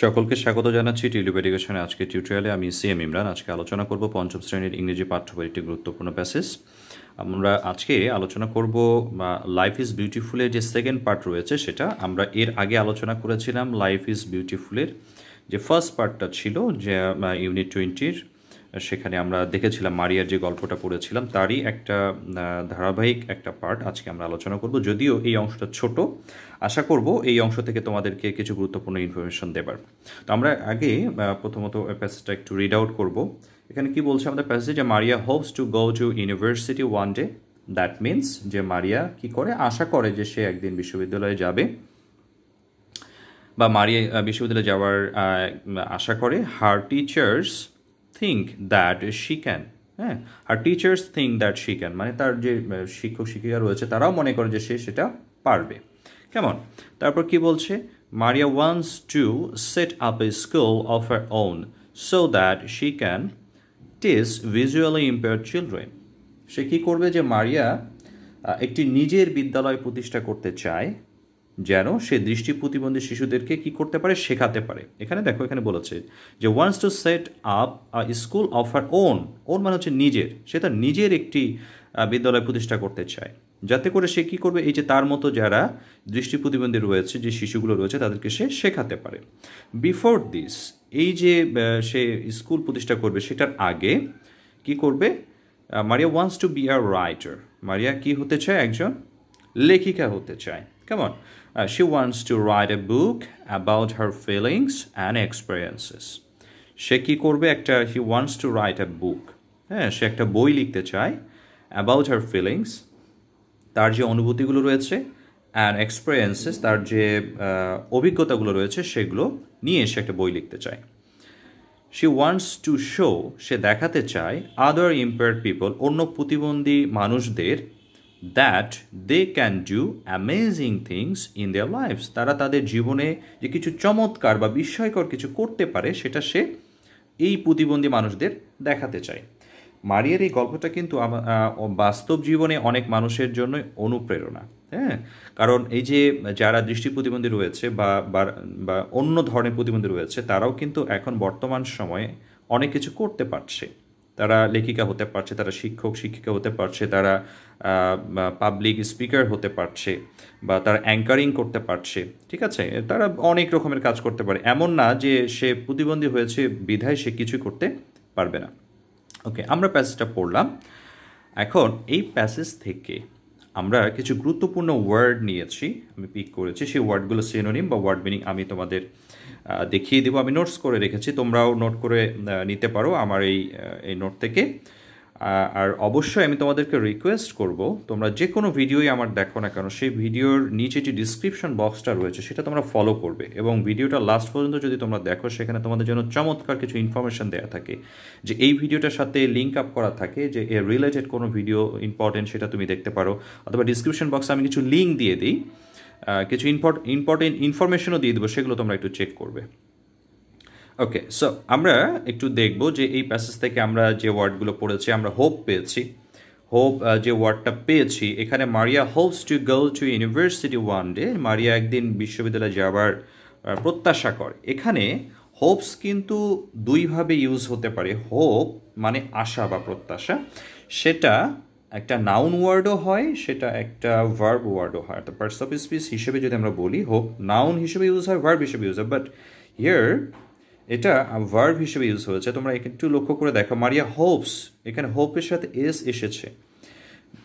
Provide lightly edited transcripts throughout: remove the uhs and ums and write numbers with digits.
সকলকে স্বাগত জানাচ্ছি টিউলিপ এডুকেশনে। আজকে টিউটোরিয়ালে আমি সিএম ইমরান। আজকে আলোচনা করব পঞ্চম শ্রেণীর ইংরেজি পাঠ্যবইয়ের একটি গুরুত্বপূর্ণ প্যাসেজ। আমরা আজকে আলোচনা করব লাইফ ইজ বিউটিফুলের যে সেকেন্ড পার্ট রয়েছে সেটা। আমরা এর আগে আলোচনা করেছিলাম লাইফ ইজ বিউটিফুলের যে ফার্স্ট পার্টটা ছিল, যে ইউনিট 20-র। সেখানে আমরা দেখেছিলাম মারিয়ার যে গল্পটা পড়েছিলাম তারই একটা ধারাবাহিক একটা পার্ট আজকে আমরা আলোচনা করব। যদিও এই অংশটা ছোট, আশা করব এই অংশ থেকে তোমাদেরকে কিছু গুরুত্বপূর্ণ ইনফরমেশন দেবার। তো আমরা আগে প্রথমত প্যাসেজটা একটু রিড আউট করব। এখানে কি বলছে আমাদের প্যাসেজে, যে মারিয়া Hopes to go to university one day. That means যে মারিয়া কি করে, আশা করে যে সে একদিন বিশ্ববিদ্যালয়ে যাবে, বা মারিয়া বিশ্ববিদ্যালয়ে যাওয়ার আশা করে। Her teachers think that she can. হ্যাঁ, her teachers think that she can মানে তার যে শিক্ষক শিক্ষিকা রয়েছে তারাও মনে করে যে সে সেটা পারবে। কেমন? তারপর কি বলছে, Maria wants to set up a school of her own so that she can teach visually impaired children. সে কী করবে, যে মারিয়া একটি নিজের বিদ্যালয় প্রতিষ্ঠা করতে চায় যেন সে দৃষ্টি প্রতিবন্ধী শিশুদেরকে কি করতে পারে, শেখাতে পারে। এখানে দেখো, এখানে বলেছে যে wants to set up a school of her own. Own মানে হচ্ছে নিজের, সে তার নিজের একটি বিদ্যালয় প্রতিষ্ঠা করতে চায়, যাতে করে সে কী করবে, এই যে তার মতো যারা দৃষ্টি প্রতিবন্ধী রয়েছে, যে শিশুগুলো রয়েছে তাদেরকে সে শেখাতে পারে। বিফোর দিস, এই যে সে স্কুল প্রতিষ্ঠা করবে সেটার আগে কি করবে, মারিয়া wants to be a writer. মারিয়া কি হতে চায়, একজন লেখিকা হতে চায়। কেমন? She wants to write a book about her feelings and experiences. সে কী করবে, he wants to write a book. হ্যাঁ, সে একটা বই লিখতে চায় about her feelings, তার যে অনুভূতিগুলো রয়েছে, and experiences, তার যে অভিজ্ঞতাগুলো রয়েছে সেগুলো নিয়ে সে একটা বই লিখতে চায়। She wants to show, সে দেখাতে চায় other impaired people, অন্য প্রতিবন্ধী মানুষদের, that they can do amazing things in their lives, তারা তাদের জীবনে যে কিছু চমৎকার বা বিস্ময়কর কিছু করতে পারে সেটা সে এই প্রতিবন্ধী মানুষদের দেখাতে চায়। মারিয়ার এই গল্পটা কিন্তু বাস্তব জীবনে অনেক মানুষের জন্য অনুপ্রেরণা। হ্যাঁ, কারণ এই যে যারা দৃষ্টি প্রতিবন্ধী রয়েছে বা অন্য ধরনের প্রতিবন্ধী রয়েছে, তারাও কিন্তু এখন বর্তমান সময়ে অনেক কিছু করতে পারছে। তারা লেখিকা হতে পারছে, তারা শিক্ষক শিক্ষিকা হতে পারছে, তারা পাবলিক স্পিকার হতে পারছে, বা তারা অ্যাঙ্কারিং করতে পারছে। ঠিক আছে, তারা অনেক রকমের কাজ করতে পারে। এমন না যে সে প্রতিবন্ধী হয়েছে বিধায় সে কিছুই করতে পারবে না। ওকে, আমরা প্যাসেজটা পড়লাম। এখন এই প্যাসেজ থেকে আমরা কিছু গুরুত্বপূর্ণ ওয়ার্ড নিয়েছি, আমি পিক করেছি। সেই ওয়ার্ডগুলো সিনোনিম বা ওয়ার্ড মিনিং আমি তোমাদের দেখিয়ে দেবো। আমি নোটস করে রেখেছি, তোমরাও নোট করে নিতে পারো আমার এই নোট থেকে। আর অবশ্যই আমি তোমাদেরকে রিকোয়েস্ট করব, তোমরা যে কোনো ভিডিওই আমার দেখো না কেন, সেই ভিডিওর নিচে যে ডিসক্রিপশন বক্সটা রয়েছে সেটা তোমরা ফলো করবে, এবং ভিডিওটা লাস্ট পর্যন্ত যদি তোমরা দেখো, সেখানে তোমাদের জন্য চমৎকার কিছু ইনফরমেশন দেওয়া থাকে, যে এই ভিডিওটার সাথে লিঙ্ক আপ করা থাকে, যে এর রিলেটেড কোনো ভিডিও ইম্পর্টেন্ট সেটা তুমি দেখতে পারো। অথবা ডিসক্রিপশন বক্সে আমি কিছু লিঙ্ক দিয়ে দিই, কিছু ইম্পর্টেন্ট ইনফরমেশনও দিয়ে দেবো, সেগুলো তোমরা একটু চেক করবে। ওকে, সো আমরা একটু দেখব যে এই প্যাসেজ থেকে আমরা যে ওয়ার্ডগুলো পড়েছি, আমরা হোপ পেয়েছি। হোপ যে ওয়ার্ডটা পেয়েছি, এখানে মারিয়া Hopes to go to university one day. মারিয়া একদিন বিশ্ববিদ্যালয়ে যাওয়ার প্রত্যাশা করে। এখানে হোপস কিন্তু দুইভাবে ইউজ হতে পারে। হোপ মানে আশা বা প্রত্যাশা, সেটা একটা নাউন ওয়ার্ডও হয়, সেটা একটা ভার্ব ওয়ার্ডও হয়। তো পার্টস অফ স্পিচ হিসেবে যদি আমরা বলি, হোপ নাউন হিসেবে ইউজ হয়, ভার্ব হিসেবে ইউজ হয়, বাট হিয়ার এটা ভার্ব হিসেবে ইউজ হয়েছে। তোমরা একটু লক্ষ্য করে দেখো, মারিয়া হোপস, এখানে হোপের সাথে এস এসেছে।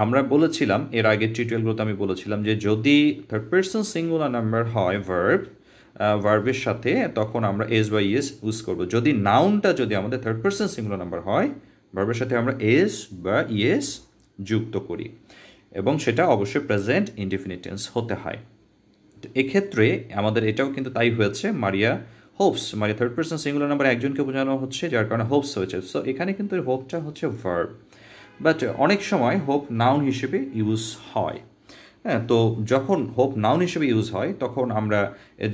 আমরা বলেছিলাম এর আগের টিউটোরিয়ালগুলোতে, আমি বলেছিলাম যে যদি থার্ড পারসন সিঙ্গুলার নাম্বার হয় ভার্বের সাথে, তখন আমরা এস বা ইএস ইউজ করবো। যদি নাউনটা যদি আমাদের থার্ড পারসন সিঙ্গুলার নাম্বার হয়, ভার্বের সাথে আমরা এস বা ইএস যুক্ত করি, এবং সেটা অবশ্যই প্রেজেন্ট ইনডিফিনিট টেন্স হতে হয়। তো এক্ষেত্রে আমাদের এটাও কিন্তু তাই হয়েছে। মারিয়া হোপস, মানে থার্ড পারসন সিঙ্গুলার নাম্বার একজনকে বোঝানো হচ্ছে, যার কারণে হোপস হয়েছে। সো এখানে কিন্তু হোপটা হচ্ছে ভার্ব, বাট অনেক সময় হোপ নাউন হিসেবে ইউজ হয়। হ্যাঁ, তো যখন হোপ নাউন হিসেবে ইউজ হয়, তখন আমরা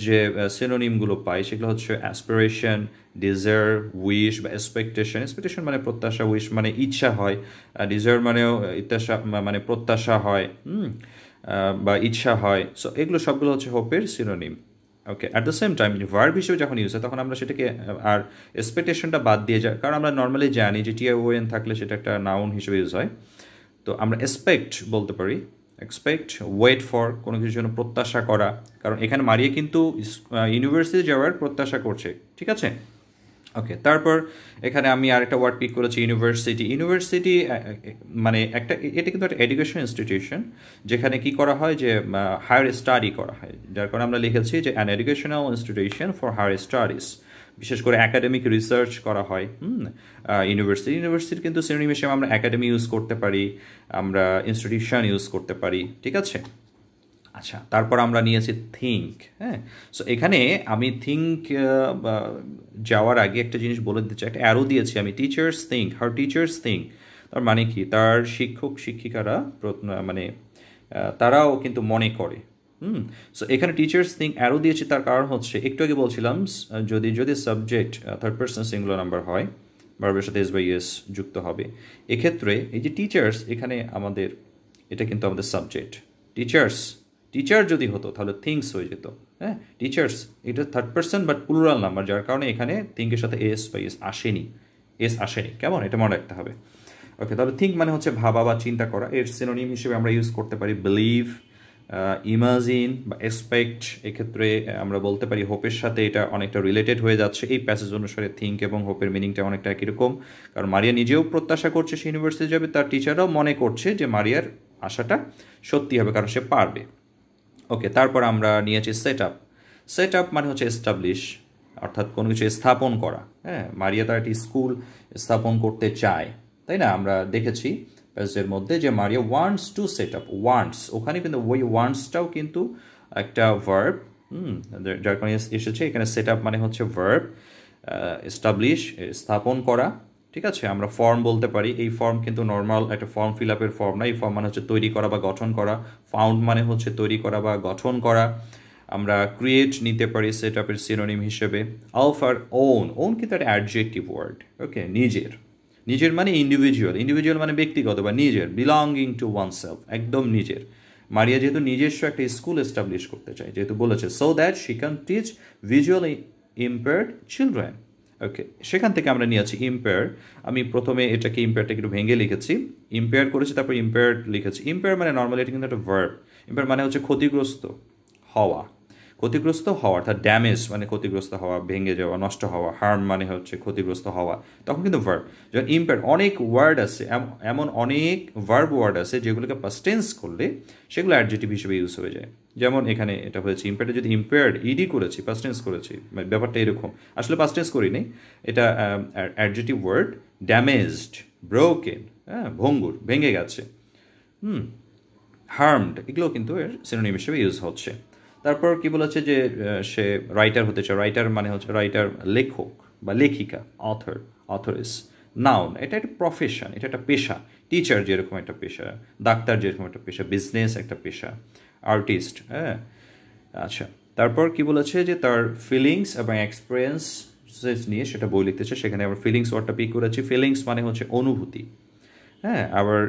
যে সিনোনিমগুলো পাই সেগুলো হচ্ছে অ্যাসপিরেশন, ডিজায়ার, উইশ বা এক্সপেকটেশন। এক্সপেকটেশন মানে প্রত্যাশা, উইশ মানে ইচ্ছা হয়, ডিজায়ার মানেও ইচ্ছা মানে প্রত্যাশা হয়, বা ইচ্ছা হয়। সো এগুলো সবগুলো হচ্ছে হোপের synonym. Okay, at the same time verb হিসেবে যখন ইউজ হয় তখন আমরা সেটাকে আর এক্সপেকটেশনটা বাদ দিয়ে যাই, কারণ আমরা নর্মালি জানি যে টিআইওএন থাকলে সেটা একটা নাউন হিসেবে ইউজ হয়। তো আমরা এক্সপেক্ট বলতে পারি, এক্সপেক্ট, ওয়েট ফর, কোনো কিছুর জন্য প্রত্যাশা করা, কারণ এখানে মারিয়া কিন্তু ইউনিভার্সিটি যাওয়ার প্রত্যাশা করছে, ঠিক আছে। ওকে, তারপর এখানে আমি আরেকটা ওয়ার্ড পিক করেছি ইউনিভার্সিটি। ইউনিভার্সিটি মানে এটা কিন্তু একটা এডুকেশন ইনস্টিটিউশন, যেখানে কি করা হয় যে হায়ার স্টাডি করা হয়, যার কারণে আমরা লিখেছি যে an educational institution for higher studies, বিশেষ করে একাডেমিক রিসার্চ করা হয়। ইউনিভার্সিটির কিন্তু সিনোনিম হিসেবে আমরা একাডেমি ইউজ করতে পারি, আমরা ইনস্টিটিউশন ইউজ করতে পারি, ঠিক আছে। আচ্ছা, তারপর আমরা নিয়েছি থিঙ্ক। হ্যাঁ, সো এখানে আমি থিঙ্ক যাওয়ার আগে একটা জিনিস বলে দিতে চাই, একটা অ্যারো দিয়েছি আমি, টিচার্স থিঙ্ক, হার টিচার্স থিঙ্ক। তার মানে কি, তার শিক্ষক শিক্ষিকারা মানে তারাও কিন্তু মনে করে। সো এখানে টিচার্স থিঙ্ক অ্যারো দিয়েছি, তার কারণ হচ্ছে একটু আগে বলছিলাম যদি subject third person singular number হয়, ভার্বের সাথে এস বাই এস যুক্ত হবে, এক্ষেত্রে এই যে টিচার্স, এখানে আমাদের এটা কিন্তু আমাদের সাবজেক্ট। টিচার যদি হতো তাহলে থিংস হয়ে যেত। হ্যাঁ, টিচার্স এটা third person but plural number, যার কারণে এখানে থিঙ্কের সাথে এস বা এস আসেনি, কেমন, এটা মনে রাখতে হবে। ওকে, তাহলে থিঙ্ক মানে হচ্ছে ভাবা বা চিন্তা করা। এর সিনোনিম হিসেবে আমরা ইউজ করতে পারি বিলিভ, ইমাজিন বা এক্সপেক্ট। এক্ষেত্রে আমরা বলতে পারি হোপের সাথে এটা অনেকটা রিলেটেড হয়ে যাচ্ছে এই প্যাসেজ অনুসারে। থিঙ্ক এবং হোপের মিনিংটা অনেকটা একই রকম, কারণ মারিয়া নিজেও প্রত্যাশা করছে সে ইউনিভার্সিটি যাবে, তার টিচাররাও মনে করছে যে মারিয়ার আশাটা সত্যি হবে, কারণ সে পারবে। ওকে, তারপর আমরা নিয়েছি সেট আপ মানে হচ্ছে এস্টাবলিশ, অর্থাৎ কোনো কিছু স্থাপন করা। হ্যাঁ, মারিয়া তার একটি স্কুল স্থাপন করতে চায়, তাই না। আমরা দেখেছি প্যাসেজের মধ্যে যে Maria wants to set up, wants, ওখানে কিন্তু ওই ওয়ান্টসটাও কিন্তু একটা ভার্ব, যার কারণে এসেছে এখানে সেট আপ মানে হচ্ছে ভার্ব, এস্টাবলিশ স্থাপন করা, ঠিক আছে। আমরা ফর্ম বলতে পারি, এই ফর্ম কিন্তু নর্মাল একটা ফর্ম ফিল আপের ফর্ম না, এই ফর্ম মানে হচ্ছে তৈরি করা বা গঠন করা। ফাউন্ড মানে হচ্ছে তৈরি করা বা গঠন করা। আমরা ক্রিয়েট নিতে পারি সেট আপের সিনোনিম হিসেবে। অফ আর ওন কিন্তু একটা অ্যাডজেক্টিভ ওয়ার্ড। ওকে, নিজের মানে ইন্ডিভিজুয়াল মানে ব্যক্তিগত বা নিজের, বিলঙ্গিং টু ওয়ান সেলফ, একদম নিজের। মারিয়া যেহেতু নিজস্ব একটা স্কুল এস্টাবলিশ করতে চায়, যেহেতু বলেছে so that she can teach visually impaired children. Okay, সেখান থেকে আমরা নিয়েছি ইম্পেয়ার। আমি প্রথমে এটাকে ইম্পেয়ারটাকে একটু ভেঙে লিখেছি, ইম্পেয়ার করেছি, তারপর ইম্পেয়ার্ড লিখেছি। ইম্পেয়ার মানে নর্মালি এটা কিন্তু একটা ভার্ব। ইম্পেয়ার মানে হচ্ছে ক্ষতিগ্রস্ত হওয়া, অর্থাৎ ড্যামেজ মানে ক্ষতিগ্রস্ত হওয়া, ভেঙে যাওয়া, নষ্ট হওয়া। হার্ম মানে হচ্ছে ক্ষতিগ্রস্ত হওয়া, তখন কিন্তু ভার্ব। যখন ইম্পেয়ার, অনেক ওয়ার্ড আছে, এমন অনেক ভার্ব ওয়ার্ড আছে যেগুলোকে পাস্ট টেন্স করলে সেগুলো অ্যাডজেক্টিভ হিসেবে ইউজ হয়ে যায়। যেমন এখানে এটা হয়েছে ইম্পেয়ার্ডে যদি ইম্পেয়ার্ড ইডি করেছি, পাস্ট টেন্স করেছি, মানে ব্যাপারটা এরকম। আসলে পাস্ট টেন্স করিনি, এটা অ্যাডজেক্টিভ ওয়ার্ড। ড্যামেজড, ব্রোকেন, হ্যাঁ, ভঙ্গুর, ভেঙে গেছে। হার্মড, এগুলো কিন্তু এর সিনোনিম হিসেবে ইউজ হচ্ছে। তারপর কি বলেছে যে সে রাইটার হতে চায়। রাইটার মানে হচ্ছে রাইটার, লেখক বা লেখিকা, অথরিস। নাউন, এটা একটা প্রফেশন, এটা একটা পেশা। টিচার যেরকম একটা পেশা, ডাক্তার যেরকম একটা পেশা, বিজনেস একটা পেশা, আর্টিস্ট। হ্যাঁ, আচ্ছা, তারপর কি বলেছে যে তার ফিলিংস এবং এক্সপিরিয়েন্স নিয়ে সেটা বই লিখতেছে, সেখানে আবার ফিলিংস ওয়ার্ডটা পিক করেছি। ফিলিংস মানে হচ্ছে অনুভূতি। হ্যাঁ, আবার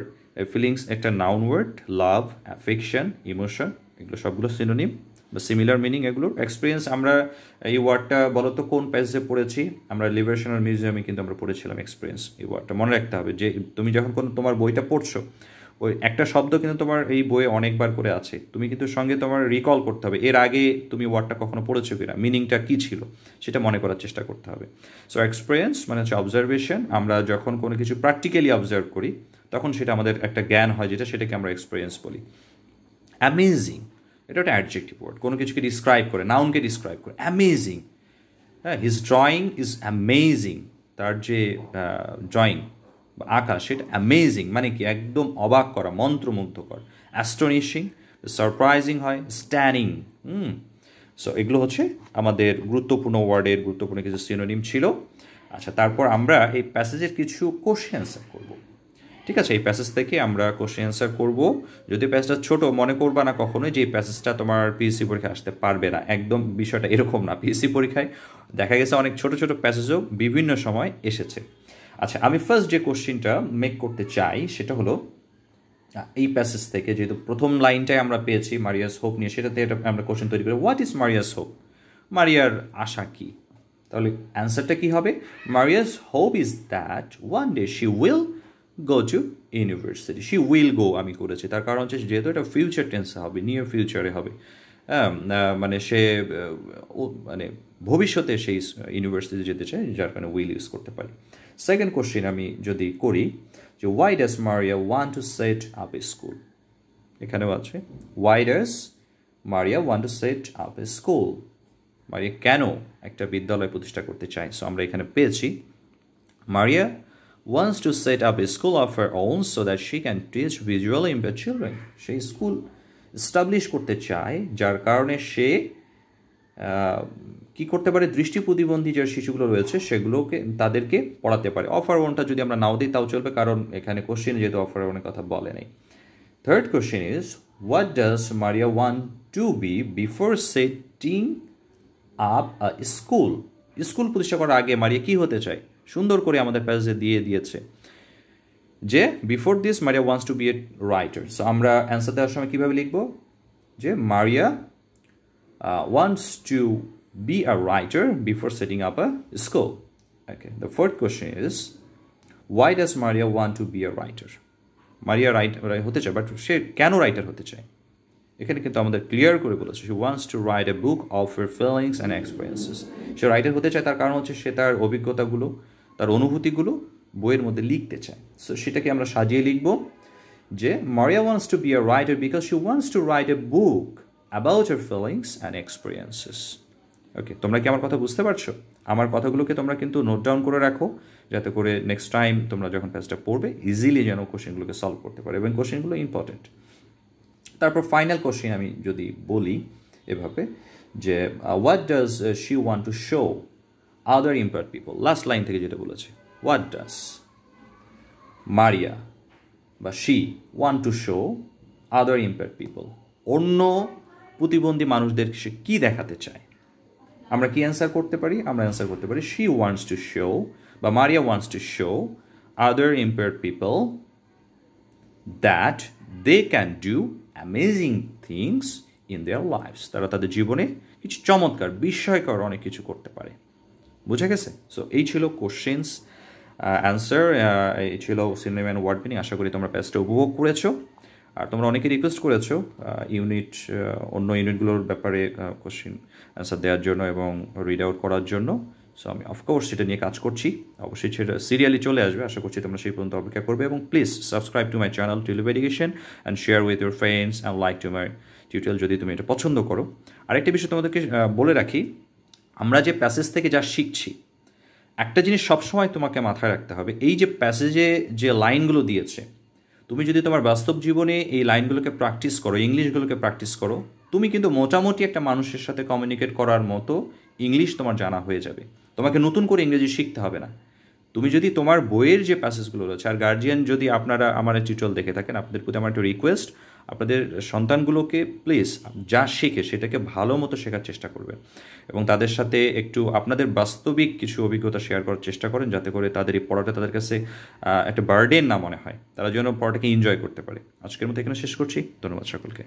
ফিলিংস একটা নাউন ওয়ার্ড, লাভ, অ্যাফেকশন, ইমোশন, এগুলো সবগুলো সিনোনিম বা সিমিলার মিনিং এগুলো। এক্সপিরিয়েন্স, আমরা এই ওয়ার্ডটা বলতো কোন প্যাসেজে পড়েছি, আমরা লিবারেশনাল মিউজিয়ামে কিন্তু আমরা পড়েছিলাম এক্সপিরিয়েন্স। এই ওয়ার্ডটা মনে রাখতে হবে যে তুমি যখন তোমার বইটা পড়ছো, ওই একটা শব্দ কিন্তু তোমার এই বইয়ে অনেকবার করে আছে, তুমি কিন্তু সঙ্গে তোমার রিকল করতে হবে এর আগে তুমি ওয়ার্ডটা কখনো পড়েছো কিনা, মিনিংটা কী ছিল সেটা মনে করার চেষ্টা করতে হবে। সো এক্সপিরিয়েন্স মানে হচ্ছে অবজারভেশন। আমরা যখন কোনো কিছু প্র্যাকটিক্যালি অবজার্ভ করি তখন সেটা আমাদের একটা জ্ঞান হয়, সেটাকে আমরা এক্সপিরিয়েন্স বলি। অ্যামেজিং, এটা একটা অ্যাডজেক্টিভ ওয়ার্ড, কোনো কিছুকে ডিসক্রাইব করে, নাউনকে ডিসক্রাইব করে। অ্যামেজিং, হ্যাঁ, হিজ ড্রয়িং ইজ অ্যামেজিং, তার যে ড্রয়িং বা আঁকা সেটা অ্যামেজিং মানে কি, একদম অবাক করা, মন্ত্রমুগ্ধকর। অ্যাস্টনিশিং, সারপ্রাইজিং হয়, স্ট্যানিং। সো এগুলো হচ্ছে আমাদের গুরুত্বপূর্ণ ওয়ার্ডের গুরুত্বপূর্ণ কিছু সিনোনিম ছিল। আচ্ছা, তারপর আমরা এই প্যাসেজের কিছু কোশ্চেন অ্যান্সার করব। ঠিক আছে, এই প্যাসেজ থেকে আমরা কোশ্চেন অ্যান্সার করব। যদি প্যাসেজটা ছোট মনে করবা না কখনোই যে এই প্যাসেজটা তোমার পিএসসি পরীক্ষায় আসতে পারবে না, একদম বিষয়টা এরকম না। পিএসসি পরীক্ষায় দেখা গেছে অনেক ছোট ছোট প্যাসেজও বিভিন্ন সময় এসেছে। আচ্ছা, আমি ফার্স্ট যে কোশ্চেনটা মেক করতে চাই সেটা হলো এই প্যাসেজ থেকে, যেহেতু প্রথম লাইনটাই আমরা পেয়েছি মারিয়াস হোপ নিয়ে, সেটাতে আমরা কোশ্চেন তৈরি করি, হোয়াট ইজ মারিয়াস হোপ। মারিয়ার আশা কি? তাহলে অ্যান্সারটা কি হবে? Maria's hope is that one day she will go to university. She will go আমি করেছি, তার কারণ হচ্ছে যেহেতু এটা ফিউচার টেন্সে হবে, নিয়ার ফিউচারে হবে, হ্যাঁ, মানে সে মানে ভবিষ্যতে সেই ইউনিভার্সিটি যেতে চায়, যার কারণে উইল ইউজ করতে পারি। সেকেন্ড কোশ্চেন আমি যদি করি যে why does Maria want to set up a school, এখানেও আছে why does Maria want to set up a school, Maria কেন একটা বিদ্যালয় প্রতিষ্ঠা করতে চায়। সো আমরা এখানে পেয়েছি মারিয়া wants to set up a school of her own so that she can teach visually impaired children. সেই স্কুল এস্টাবলিশ করতে চায় যার কারণে সে কি করতে পারে, দৃষ্টি প্রতিবন্ধী যে শিশুগুলো রয়েছে সেগুলোকে তাদেরকে পড়াতে পারে। অফার ওয়ানটা যদি আমরা নাও দিই তাও চলবে, কারণ এখানে কোশ্চেন যেহেতু অফার ওয়ানের কথা বলে নাই। Third question is what does Maria want to be before setting up a school. School প্রতিষ্ঠা করার আগে মারিয়া কি হতে চায়, সুন্দর করে আমাদের প্যাসেজে দিয়ে দিয়েছে যে before this Maria wants to be a writer. So আমরা অ্যান্সার দেওয়ার সময় কীভাবে লিখব যে Maria wants to be a writer before setting up a school. Okay, the fourth question is why does Maria want to be a writer. Maria writer হতে চায়, but সে কেন writer হতে চায় এখানে কিন্তু আমাদের ক্লিয়ার করে বলেছে she wants to write a book of her feelings and experiences. Say writer হতে চায় তার কারণ হচ্ছে সে তার অভিজ্ঞতাগুলো, তার অনুভূতিগুলো বইয়ের মধ্যে লিখতে চায়। সো সেটাকে আমরা সাজিয়ে লিখব যে Maria wants to be a writer because she wants to write a book about her feelings and experiences. Okay, তোমরা কি আমার কথা বুঝতে পারছো? আমার কথাগুলোকে তোমরা কিন্তু নোট ডাউন করে রাখো, যাতে করে নেক্সট টাইম তোমরা যখন পেজটা পড়বে ইজিলি যেন কোশ্চেনগুলোকে সলভ করতে পারো, এবং কোশ্চেনগুলো ইম্পর্টেন্ট। তারপর ফাইনাল কোশ্চেন আমি যদি বলি এভাবে যে what does she want to show other impaired people. Last line থেকে যেটা বলেছে, হোয়াট ডাজ মারিয়া বা she want to show other impaired people, অন্য প্রতিবন্ধী মানুষদের সে কী দেখাতে চায়। আমরা কি অ্যান্সার করতে পারি? আমরা অ্যান্সার করতে পারি শি ওয়ান্টস টু শো বা Maria wants to show other impaired people that they can do amazing things in their lifes. তারা তাদের জীবনে কিছু চমৎকার বিস্ময়কর অনেক কিছু করতে পারে। বুঝা গেছে? সো এই ছিল কোশ্চেন্স অ্যান্সার, এই ছিল সিনোনিম অ্যান্ড ওয়ার্ড মিনিং। আশা করি তোমরা পেজটা উপভোগ করেছো। আর তোমরা অনেকে রিকোয়েস্ট করেছো ইউনিট অন্য ইউনিটগুলোর ব্যাপারে কোশ্চেন অ্যান্সার দেওয়ার জন্য এবং রিড আউট করার জন্য। সো আমি অফকোর্স সেটা নিয়ে কাজ করছি, অবশ্যই সেটা সিরিয়ালি চলে আসবে। আশা করছি তোমরা সেই পর্যন্ত অপেক্ষা করবে, এবং please subscribe to my channel tulip education and share with your friends and like to my tutorial যদি তুমি এটা পছন্দ করো। আরেকটা বিষয় তোমাদেরকে বলে রাখি, আমরা যে প্যাসেজ থেকে যা শিখছি একটা জিনিস সবসময় তোমাকে মাথায় রাখতে হবে, এই যে প্যাসেজে যে লাইনগুলো দিয়েছে তুমি যদি তোমার বাস্তব জীবনে এই লাইনগুলোকে প্র্যাকটিস করো, ইংলিশগুলোকে প্র্যাকটিস করো, তুমি কিন্তু মোটামুটি একটা মানুষের সাথে কমিউনিকেট করার মতো ইংলিশ তোমার জানা হয়ে যাবে। তোমাকে নতুন করে ইংরেজি শিখতে হবে না। তুমি যদি তোমার বইয়ের যে প্যাসেজগুলো রয়েছে, আর গার্জিয়ান যদি আপনারা আমার টিউটোরিয়াল দেখে থাকেন, আপনাদের প্রতি আমার একটা রিকোয়েস্ট, আপনাদের সন্তানগুলোকে প্লিজ যা শেখে সেটাকে ভালো মতো শেখার চেষ্টা করবেন, এবং তাদের সাথে একটু আপনাদের বাস্তবিক কিছু অভিজ্ঞতা শেয়ার করার চেষ্টা করেন, যাতে করে তাদের এই পড়াটা তাদের কাছে একটা বার্ডেন না মনে হয়, তারা যেন পড়াটাকে এনজয় করতে পারে। আজকের মতো এখানে শেষ করছি। ধন্যবাদ সকলকে।